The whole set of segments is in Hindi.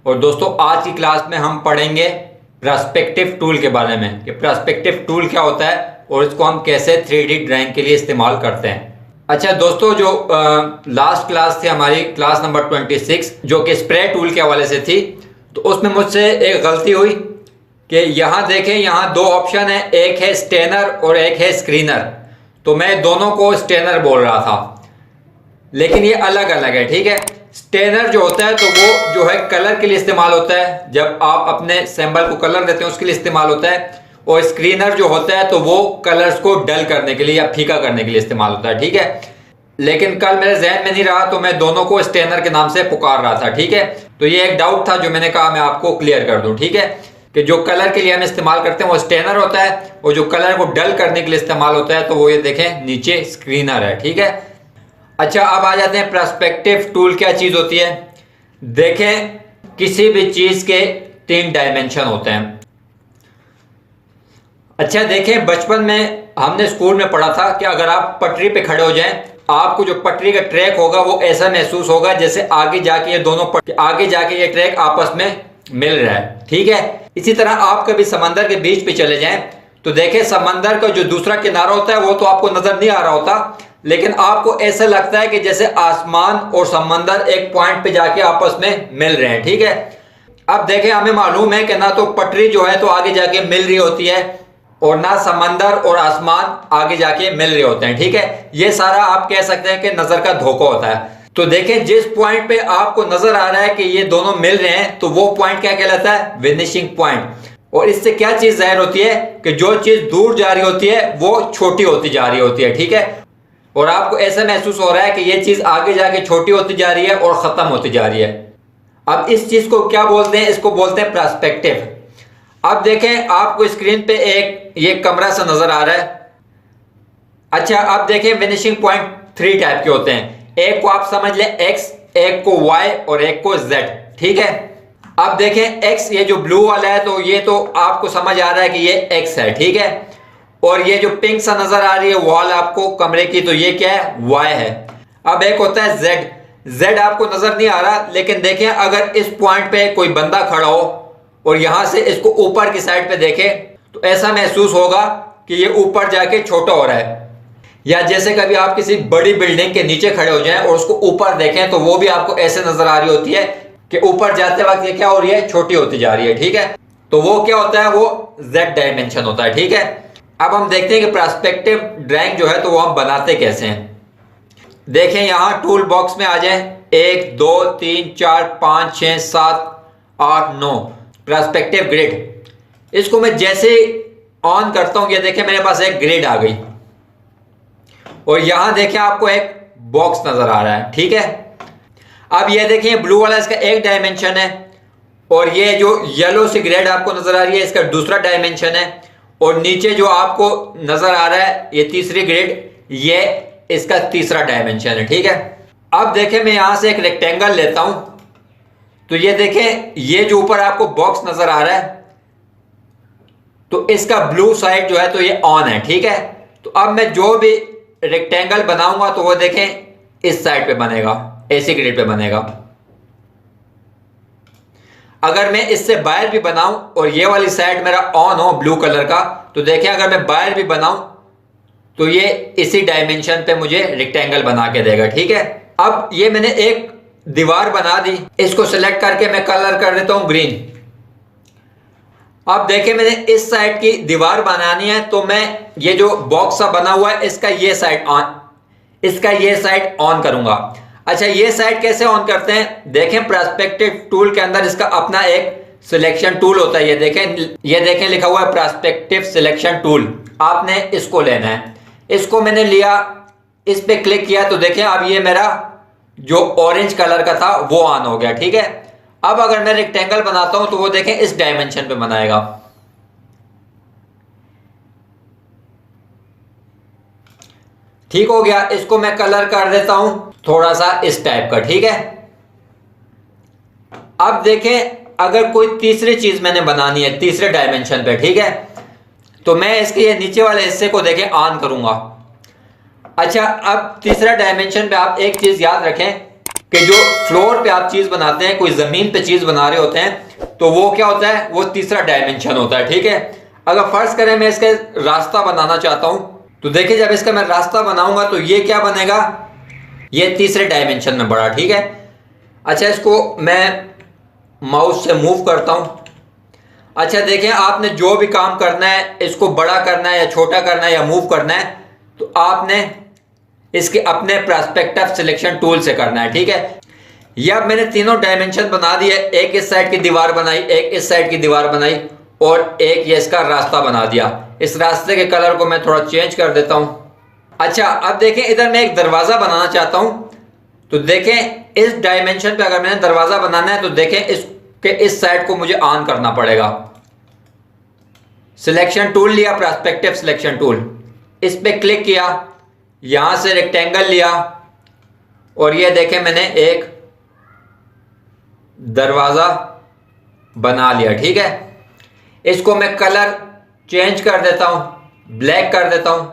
और दोस्तों आज की क्लास में हम पढ़ेंगे पर्सपेक्टिव टूल के बारे में कि पर्सपेक्टिव टूल क्या होता है और इसको हम कैसे 3D ड्राइंग के लिए इस्तेमाल करते हैं। अच्छा दोस्तों, जो लास्ट क्लास थी हमारी क्लास नंबर 26 जो कि स्प्रे टूल के हवाले से थी, तो उसमें मुझसे एक गलती हुई कि यहाँ देखें, यहाँ दो ऑप्शन है, एक है स्टेनर और एक है स्क्रीनर। तो मैं दोनों को स्टेनर बोल रहा था, लेकिन ये अलग अलग है। ठीक है, स्टेनर जो होता है तो वो जो है कलर के लिए इस्तेमाल होता है, जब आप अपने सैंपल को कलर देते हैं उसके लिए इस्तेमाल होता है। और स्क्रीनर जो होता है तो वो कलर्स को डल करने के लिए या फीका करने के लिए इस्तेमाल होता है। ठीक है, लेकिन कल मेरे जहन में नहीं रहा तो मैं दोनों को स्टेनर के नाम से पुकार रहा था। ठीक है, तो ये एक डाउट था जो मैंने कहा मैं आपको क्लियर कर दूं। ठीक है, कि जो कलर के लिए हम इस्तेमाल करते हैं वो स्टेनर होता है और जो कलर को डल करने के लिए इस्तेमाल होता है तो वो ये देखें नीचे स्क्रीनर है। ठीक है, अच्छा अब आ जाते हैं पर्सपेक्टिव टूल क्या चीज होती है। देखें, किसी भी चीज के 3 डायमेंशन होते हैं। अच्छा देखें, बचपन में हमने स्कूल में पढ़ा था कि अगर आप पटरी पे खड़े हो जाएं, आपको जो पटरी का ट्रैक होगा वो ऐसा महसूस होगा जैसे आगे जाके ये ट्रैक आपस में मिल रहा है। ठीक है, इसी तरह आप कभी समंदर के बीच पे चले जाएं तो देखें समंदर का जो दूसरा किनारा होता है वो तो आपको नजर नहीं आ रहा होता, लेकिन आपको ऐसा लगता है कि जैसे आसमान और समंदर एक पॉइंट पे जाके आपस में मिल रहे हैं। ठीक है, अब देखें, हमें मालूम है कि ना तो पटरी जो है तो आगे जाके मिल रही होती है और ना समंदर और आसमान आगे जाके मिल रहे होते हैं। ठीक है, ये सारा आप कह सकते हैं कि नजर का धोखा होता है। तो देखें, जिस पॉइंट पे आपको नजर आ रहा है कि ये दोनों मिल रहे हैं तो वो पॉइंट क्या कहलाता है? विनिशिंग पॉइंट। और इससे क्या चीज जाहिर होती है कि जो चीज दूर जा रही होती है वो छोटी होती जा रही होती है। ठीक है, और आपको ऐसा महसूस हो रहा है कि ये चीज आगे जाके छोटी होती जा रही है और खत्म होती जा रही है। अब इस चीज को क्या बोलते हैं? इसको बोलते हैं पर्सपेक्टिव। अब देखें, आपको स्क्रीन पे एक ये कमरा सा नजर आ रहा है। अच्छा अब देखें, विनिशिंग पॉइंट 3 टाइप के होते हैं। एक को आप समझ लें x, एक को y और एक को z। ठीक है, अब देखें x, ये जो ब्लू वाला है तो ये तो आपको समझ आ रहा है कि ये x है। ठीक है, और ये जो पिंक सा नजर आ रही है वॉल आपको कमरे की, तो ये क्या है? y है। अब एक होता है z आपको नजर नहीं आ रहा, लेकिन देखें अगर इस पॉइंट पे कोई बंदा खड़ा हो और यहां से इसको ऊपर की साइड पे देखे तो ऐसा महसूस होगा कि ये ऊपर जाके छोटा हो रहा है। या जैसे कभी आप किसी बड़ी बिल्डिंग के नीचे खड़े हो जाएं और उसको ऊपर देखें तो वो भी आपको ऐसे नजर आ रही होती है कि ऊपर जाते वक्त ये क्या हो रही है? छोटी होती जा रही है। ठीक है, तो वो क्या होता है? वो z डायमेंशन होता है। ठीक है, अब हम देखते हैं कि पर्सपेक्टिव ड्राइंग जो है तो वो हम बनाते कैसे हैं। देखें, यहां टूल बॉक्स में आ जाएं, 1 2 3 4 5 6 7 8 9 पर्सपेक्टिव ग्रिड। इसको मैं जैसे ऑन करता हूं, ये देखें मेरे पास एक ग्रिड आ गई और यहां देखें आपको एक बॉक्स नजर आ रहा है। ठीक है, अब ये देखें ब्लू वाला इसका एक डायमेंशन है और ये जो येलो सी ग्रेड आपको नजर आ रही है इसका दूसरा डायमेंशन है, और नीचे जो आपको नजर आ रहा है ये तीसरी ग्रेड, ये इसका तीसरा डायमेंशन है। ठीक है, अब देखें मैं यहां से एक रेक्टेंगल लेता हूं तो ये देखें ये जो ऊपर आपको बॉक्स नजर आ रहा है तो इसका ब्लू साइड जो है तो ये ऑन है। ठीक है, तो अब मैं जो भी रेक्टेंगल बनाऊंगा तो वो देखें इस साइड पे बनेगा, ऐसी ग्रिड पे बनेगा। अगर मैं इससे बाहर भी बनाऊं और ये वाली साइड मेरा ऑन हो ब्लू कलर का तो देखें अगर मैं बाहर भी बनाऊं तो ये इसी डायमेंशन पे मुझे रेक्टेंगल बना के देगा। ठीक है, अब ये मैंने एक दीवार बना दी, इसको सिलेक्ट करके मैं कलर कर देता हूं ग्रीन। अब देखें मैंने इस साइड की दीवार बनानी है तो मैं ये जो बॉक्स सा बना हुआ है इसका ये साइड ऑन करूंगा। अच्छा, ये साइड कैसे ऑन करते हैं? देखें, पर्सपेक्टिव टूल के अंदर इसका अपना एक सिलेक्शन टूल होता है। ये देखें लिखा हुआ है पर्सपेक्टिव सिलेक्शन टूल। आपने इसको लेना है। इसको मैंने लिया, इस पे क्लिक किया तो देखें अब ये मेरा जो ऑरेंज कलर का था वो ऑन हो गया। ठीक है, अब अगर मैं रेक्टेंगल बनाता हूं तो वो देखें इस डायमेंशन पे बनाएगा। ठीक हो गया, इसको मैं कलर कर देता हूं थोड़ा सा इस टाइप का। ठीक है, अब देखें अगर कोई तीसरी चीज मैंने बनानी है तीसरे डायमेंशन पे, ठीक है, तो मैं इसके ये नीचे वाले हिस्से को देखें ऑन करूंगा। अच्छा, अब तीसरा डायमेंशन पे आप एक चीज याद रखें कि जो फ्लोर पे आप चीज बनाते हैं, कोई जमीन पे चीज बना रहे होते हैं, तो वो क्या होता है, वो तीसरा डायमेंशन होता है। ठीक है, अगर फर्ज करें मैं इसका रास्ता बनाना चाहता हूं, तो देखिए जब इसका मैं रास्ता बनाऊंगा तो ये क्या बनेगा, ये तीसरे डायमेंशन में बढ़ा। ठीक है, अच्छा इसको मैं माउस से मूव करता हूं। अच्छा देखें, आपने जो भी काम करना है, इसको बड़ा करना है या छोटा करना है या मूव करना है, तो आपने इसके अपने पर्सपेक्टिव सिलेक्शन टूल से करना है। ठीक है, ये अब मैंने तीनों डायमेंशन बना दिए, एक इस साइड की दीवार बनाई, एक इस साइड की दीवार बनाई और एक ये इसका रास्ता बना दिया। इस रास्ते के कलर को मैं थोड़ा चेंज कर देता हूं। अच्छा अब देखें, इधर मैं एक दरवाजा बनाना चाहता हूं, तो देखें इस डायमेंशन पे अगर मैंने दरवाजा बनाना है तो देखें इसके इस साइड को मुझे ऑन करना पड़ेगा। सिलेक्शन टूल लिया, पर्सपेक्टिव सिलेक्शन टूल, इस पे क्लिक किया, यहां से रेक्टेंगल लिया और ये देखें मैंने एक दरवाजा बना लिया। ठीक है, इसको मैं कलर चेंज कर देता हूं, ब्लैक कर देता हूं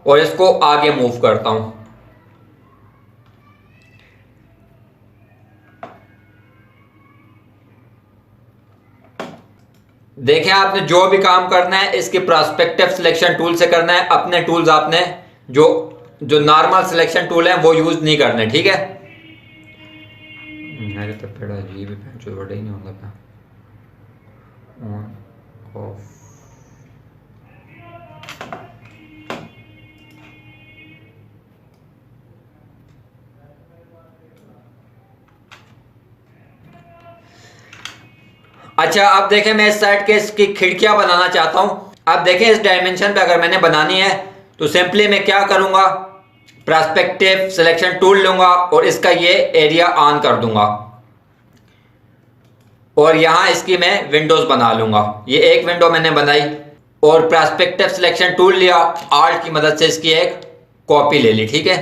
और इसको आगे मूव करता हूं। देखें, आपने जो भी काम करना है इसके पर्सपेक्टिव सिलेक्शन टूल से करना है, अपने टूल्स आपने जो जो नॉर्मल सिलेक्शन टूल है वो यूज नहीं करने। ठीक है, मेरे तो बड़ा अजीब है, जो बड़ा ही नहीं होता ऑन ऑफ। अच्छा अब देखें, मैं इस साइड के इसकी खिड़कियां बनाना चाहता हूं। अब देखें, इस डायमेंशन पे अगर मैंने बनानी है तो सिंपली मैं क्या करूंगा, पर्सपेक्टिव सिलेक्शन टूल लूंगा और इसका ये एरिया ऑन कर दूंगा और यहां इसकी मैं विंडोज बना लूंगा। ये एक विंडो मैंने बनाई और पर्सपेक्टिव सिलेक्शन टूल लिया, आल्ट की मदद से इसकी एक कॉपी ले ली। ठीक है,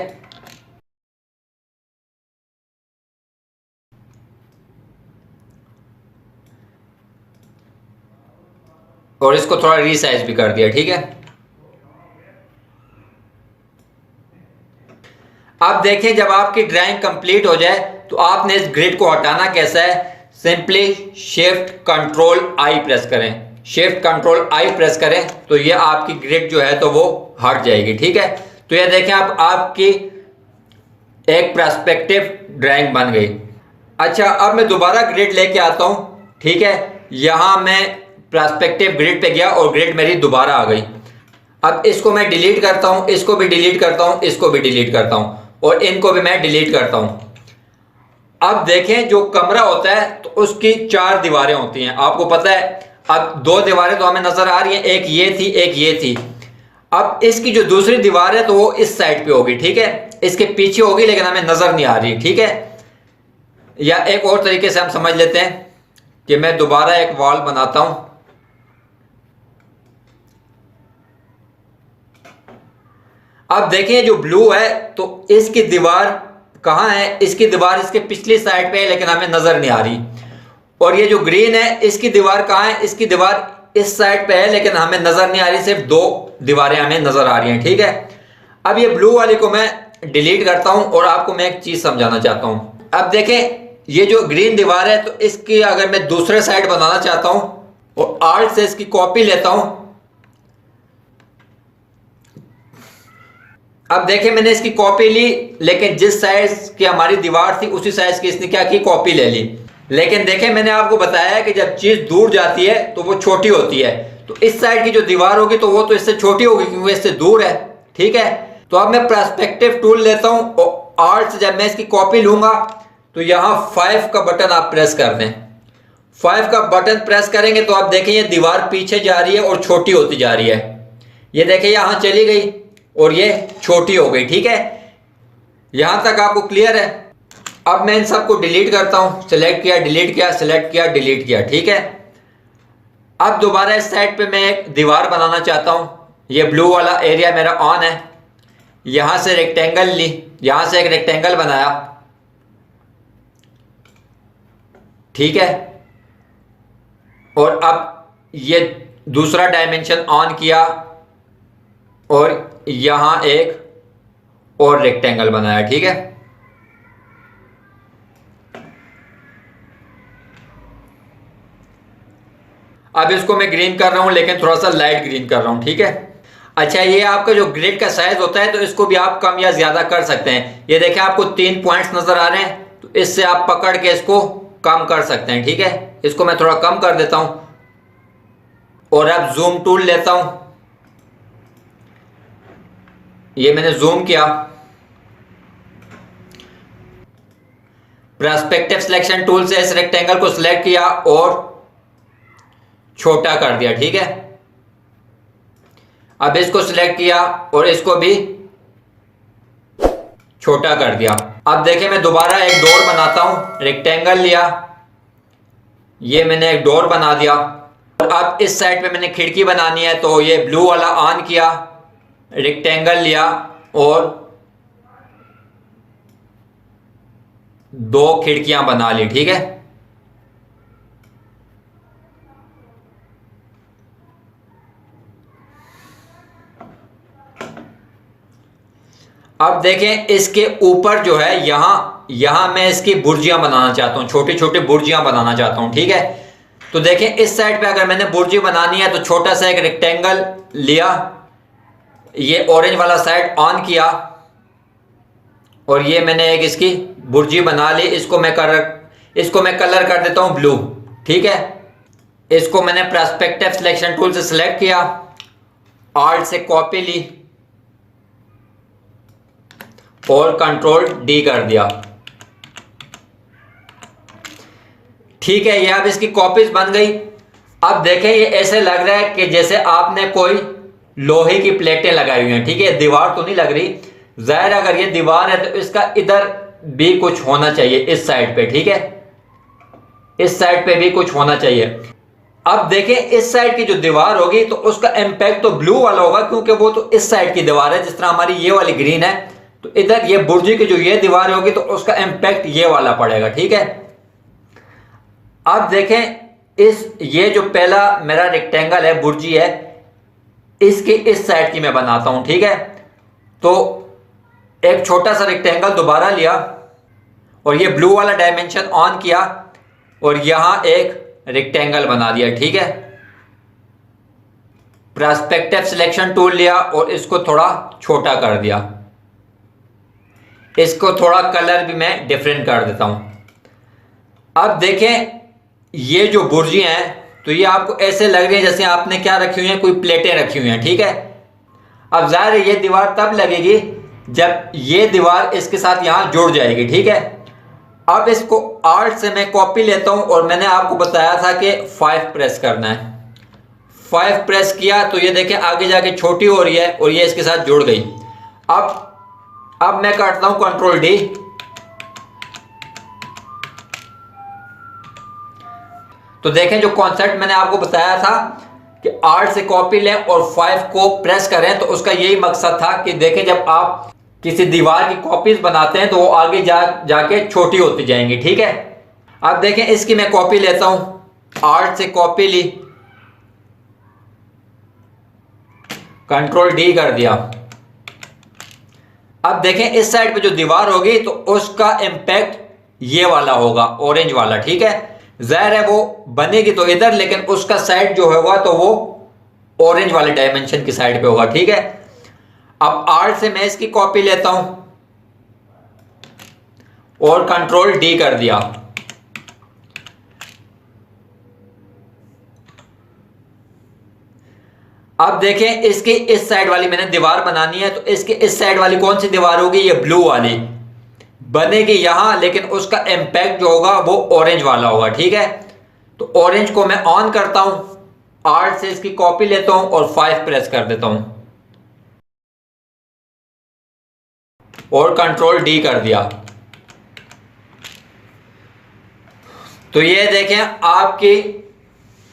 और इसको थोड़ा रीसाइज भी कर दिया। ठीक है, अब देखें जब आपकी ड्राइंग कंप्लीट हो जाए तो आपने इस ग्रिड को हटाना कैसा है, simply shift control I press करें, शिफ्ट कंट्रोल आई प्रेस करें तो ये आपकी ग्रिड जो है तो वो हट जाएगी। ठीक है, तो ये देखें आप आपकी एक पर्सपेक्टिव ड्राइंग बन गई। अच्छा अब मैं दोबारा ग्रिड लेके आता हूं। ठीक है, यहां मैं पर्सपेक्टिव ग्रिड पे गया और ग्रिड मेरी दोबारा आ गई। अब इसको मैं डिलीट करता हूं, इसको भी डिलीट करता हूं, इसको भी डिलीट करता हूं और इनको भी मैं डिलीट करता हूं। अब देखें, जो कमरा होता है तो उसकी 4 दीवारें होती हैं, आपको पता है। अब 2 दीवारें तो हमें नजर आ रही हैं, एक ये थी एक ये थी। अब इसकी जो दूसरी दीवार है तो वो इस साइड पे होगी। ठीक है, इसके पीछे होगी लेकिन हमें नजर नहीं आ रही। ठीक है, या एक और तरीके से हम समझ लेते हैं कि मैं दोबारा एक वॉल बनाता हूं। अब देखिए जो ब्लू है तो इसकी दीवार कहां है, इसकी दीवार इसके पिछली साइड पे है लेकिन हमें नजर नहीं आ रही। और ये जो ग्रीन है इसकी दीवार कहां है, इसकी दीवार इस साइड पे है लेकिन हमें नजर नहीं आ रही, सिर्फ 2 दीवारें हमें नजर आ रही हैं। ठीक है, अब ये ब्लू वाली को मैं डिलीट करता हूं और आपको मैं एक चीज समझाना चाहता हूं। अब देखें, ये जो ग्रीन दीवार है तो इसकी अगर मैं दूसरे साइड बनाना चाहता हूं और आल्ट से इसकी कॉपी लेता हूं। अब देखें, मैंने इसकी कॉपी ली लेकिन जिस साइज की हमारी दीवार थी उसी साइज की इसने क्या की, कॉपी ले ली। लेकिन देखें, मैंने आपको बताया कि जब चीज दूर जाती है तो वो छोटी होती है, तो इस साइड की जो दीवार होगी तो वो तो इससे छोटी होगी क्योंकि इससे दूर है। ठीक है, तो अब मैं पर्सपेक्टिव टूल लेता हूं और आल्ट से जब मैं इसकी कॉपी लूंगा तो यहां 5 का बटन आप प्रेस कर दें। 5 का बटन प्रेस करेंगे तो आप देखें ये दीवार पीछे जा रही है और छोटी होती जा रही है। ये देखें यहां चली गई और ये छोटी हो गई। ठीक है, यहां तक आपको क्लियर है। अब मैं इन सबको डिलीट करता हूं, सिलेक्ट किया डिलीट किया, सिलेक्ट किया डिलीट किया। ठीक है, अब दोबारा इस साइड पे मैं एक दीवार बनाना चाहता हूं। ये ब्लू वाला एरिया मेरा ऑन है, यहां से रेक्टेंगल ली, यहां से एक रेक्टेंगल बनाया। ठीक है, और अब ये दूसरा डायमेंशन ऑन किया और यहां एक और रेक्टेंगल बनाया। ठीक है, अब इसको मैं ग्रीन कर रहा हूँ, लेकिन थोड़ा सा लाइट ग्रीन कर रहा हूँ, ठीक है। अच्छा, ये आपका जो ग्रिड का साइज होता है तो इसको भी आप कम या ज्यादा कर सकते हैं। ये देखें आपको 3 पॉइंट्स नजर आ रहे हैं, तो इससे आप पकड़ के इसको कम कर सकते हैं, ठीक है। इसको मैं थोड़ा कम कर देता हूं और अब जूम टूल लेता हूं। ये मैंने जूम किया, पर्सपेक्टिव सिलेक्शन टूल से इस रेक्टेंगल को सिलेक्ट किया और छोटा कर दिया, ठीक है। अब इसको सिलेक्ट किया और इसको भी छोटा कर दिया। अब देखें मैं दोबारा एक डोर बनाता हूं। रेक्टेंगल लिया, ये मैंने एक डोर बना दिया। और अब इस साइड पे मैंने खिड़की बनानी है, तो ये ब्लू वाला ऑन किया, रेक्टेंगल लिया और 2 खिड़कियां बना ली, ठीक है। अब देखें इसके ऊपर जो है यहां मैं इसकी बुर्जियां बनाना चाहता हूं, छोटी छोटी बुर्जियां बनाना चाहता हूं, ठीक है। तो देखें इस साइड पे अगर मैंने बुर्जी बनानी है तो छोटा सा एक रेक्टेंगल लिया, ये ऑरेंज वाला साइड ऑन किया और ये मैंने एक इसकी बुर्जी बना ली। इसको मैं कलर कर देता हूं ब्लू, ठीक है। इसको मैंने पर्सपेक्टिव सिलेक्शन टूल से सिलेक्ट किया, ऑल्ट से कॉपी ली और कंट्रोल डी कर दिया, ठीक है। ये अब इसकी कॉपीज बन गई। अब देखें ये ऐसे लग रहा है कि जैसे आपने कोई लोहे की प्लेटें लगाई हुई हैं, ठीक है। दीवार तो नहीं लग रही, जाहिर अगर ये दीवार है तो इसका इधर भी कुछ होना चाहिए, इस साइड पे, ठीक है। इस साइड पे भी कुछ होना चाहिए। अब देखें इस साइड की जो दीवार होगी तो उसका इंपैक्ट तो ब्लू वाला होगा, क्योंकि वो तो इस साइड की दीवार है। जिस तरह हमारी ये वाली ग्रीन है, तो इधर ये बुर्जी की जो ये दीवार होगी तो उसका इंपैक्ट ये वाला पड़ेगा, ठीक है। अब देखें ये जो पहला मेरा रेक्टेंगल है, बुर्जी है, इसकी इस साइड की मैं बनाता हूं, ठीक है। तो एक छोटा सा रेक्टेंगल दोबारा लिया और ये ब्लू वाला डायमेंशन ऑन किया और यहां एक रेक्टेंगल बना दिया, ठीक है। पर्सपेक्टिव सिलेक्शन टूल लिया और इसको थोड़ा छोटा कर दिया। इसको थोड़ा कलर भी मैं डिफरेंट कर देता हूं। अब देखें ये जो बुर्जी हैं तो ये आपको ऐसे लग रही है जैसे आपने क्या रखी हुई है, कोई प्लेटें रखी हुई हैं, ठीक है। अब जाहिर है ये दीवार तब लगेगी जब ये दीवार इसके साथ यहां जुड़ जाएगी, ठीक है। अब इसको आल्ट से मैं कॉपी लेता हूं और मैंने आपको बताया था कि 5 प्रेस करना है। 5 प्रेस किया तो ये देखें आगे जाके छोटी हो रही है और ये इसके साथ जुड़ गई। अब मैं काटता हूं कंट्रोल डी, तो देखें जो कॉन्सेप्ट मैंने आपको बताया था कि आर्ट से कॉपी लें और 5 को प्रेस करें, तो उसका यही मकसद था कि देखें जब आप किसी दीवार की कॉपीज बनाते हैं तो वो आगे जाके छोटी होती जाएंगी, ठीक है। अब देखें इसकी मैं कॉपी लेता हूं, आर्ट से कॉपी ली, कंट्रोल डी कर दिया। अब देखें इस साइड पे जो दीवार होगी तो उसका इंपैक्ट ये वाला होगा, ऑरेंज वाला, ठीक है। जाहिर है वो बनेगी तो इधर, लेकिन उसका साइड जो होगा तो वो ऑरेंज वाले डायमेंशन की साइड पे होगा, ठीक है। अब आर्ट से मैं इसकी कॉपी लेता हूं और कंट्रोल डी कर दिया। अब देखें इसकी इस साइड वाली मैंने दीवार बनानी है, तो इसकी इस साइड वाली कौन सी दीवार होगी, ये ब्लू वाली बनेगी यहां, लेकिन उसका इंपैक्ट जो होगा वो ऑरेंज वाला होगा, ठीक है। तो ऑरेंज को मैं ऑन करता हूं, आर्ट से इसकी कॉपी लेता हूं और 5 प्रेस कर देता हूं और कंट्रोल डी कर दिया। तो ये देखें आपकी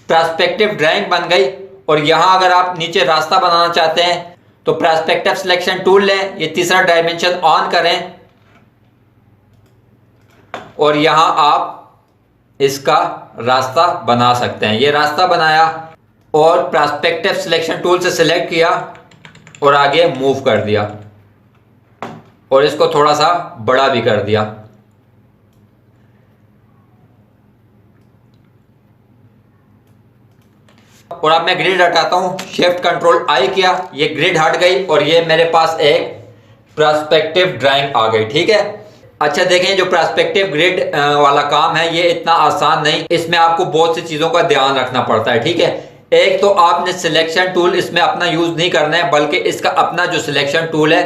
पर्सपेक्टिव ड्राइंग बन गई। और यहां अगर आप नीचे रास्ता बनाना चाहते हैं तो पर्सपेक्टिव सिलेक्शन टूल लें, ये तीसरा डायमेंशन ऑन करें और यहां आप इसका रास्ता बना सकते हैं। ये रास्ता बनाया और पर्सपेक्टिव सिलेक्शन टूल से सिलेक्ट किया और आगे मूव कर दिया और इसको थोड़ा सा बड़ा भी कर दिया। और अब मैं ग्रिड हटाता हूँ, शिफ्ट कंट्रोल आई किया, ये ग्रिड हट गई और ये मेरे पास एक पर्सपेक्टिव ड्राइंग आ गई। ठीक है, अच्छा देखें, जो पर्सपेक्टिव ग्रिड वाला काम है ये इतना आसान नहीं, इसमें आपको बहुत सी चीजों का ध्यान रखना पड़ता है। ठीक है, एक तो आपने सिलेक्शन टूल इसमें अपना यूज नहीं करना है, बल्कि इसका अपना जो सिलेक्शन टूल है,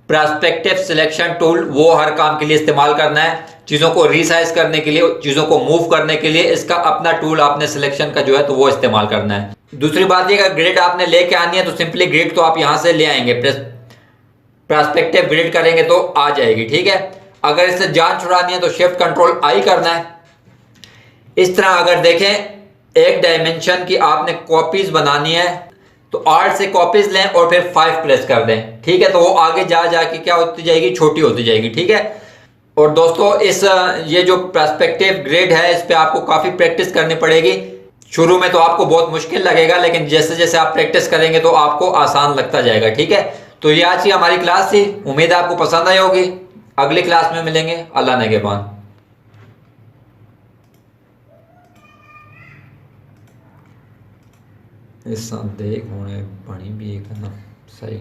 पर्सपेक्टिव सिलेक्शन टूल, वो हर काम के लिए इस्तेमाल करना है। चीजों को रिसाइज करने के लिए, चीजों को मूव करने के लिए इसका अपना टूल आपने सिलेक्शन का जो है तो वो इस्तेमाल करना है। दूसरी बात ये, अगर ग्रिड आपने लेके आनी है तो सिंपली ग्रिड तो आप यहां से ले आएंगे, पर्सपेक्टिव ग्रिड करेंगे तो आ जाएगी। ठीक है, अगर इससे जान छुड़ानी है तो शिफ्ट कंट्रोल आई करना है। इस तरह अगर देखें एक डायमेंशन की आपने कॉपीज बनानी है तो 8 से कॉपीज लें और फिर 5 प्रेस कर दें। ठीक है, तो वो आगे जा जाके क्या होती जाएगी, छोटी होती जाएगी। ठीक है, और दोस्तों ये जो पर्सपेक्टिव ग्रिड है इस पे आपको काफी प्रैक्टिस करनी पड़ेगी। शुरू में तो आपको बहुत मुश्किल लगेगा, लेकिन जैसे जैसे आप प्रैक्टिस करेंगे तो आपको आसान लगता जाएगा। ठीक है, तो ये आज की हमारी क्लास थी, उम्मीद है आपको पसंद आई होगी। अगली क्लास में मिलेंगे, अल्लाह ने के बाद। इस देख होने बनी भी एक ना सही।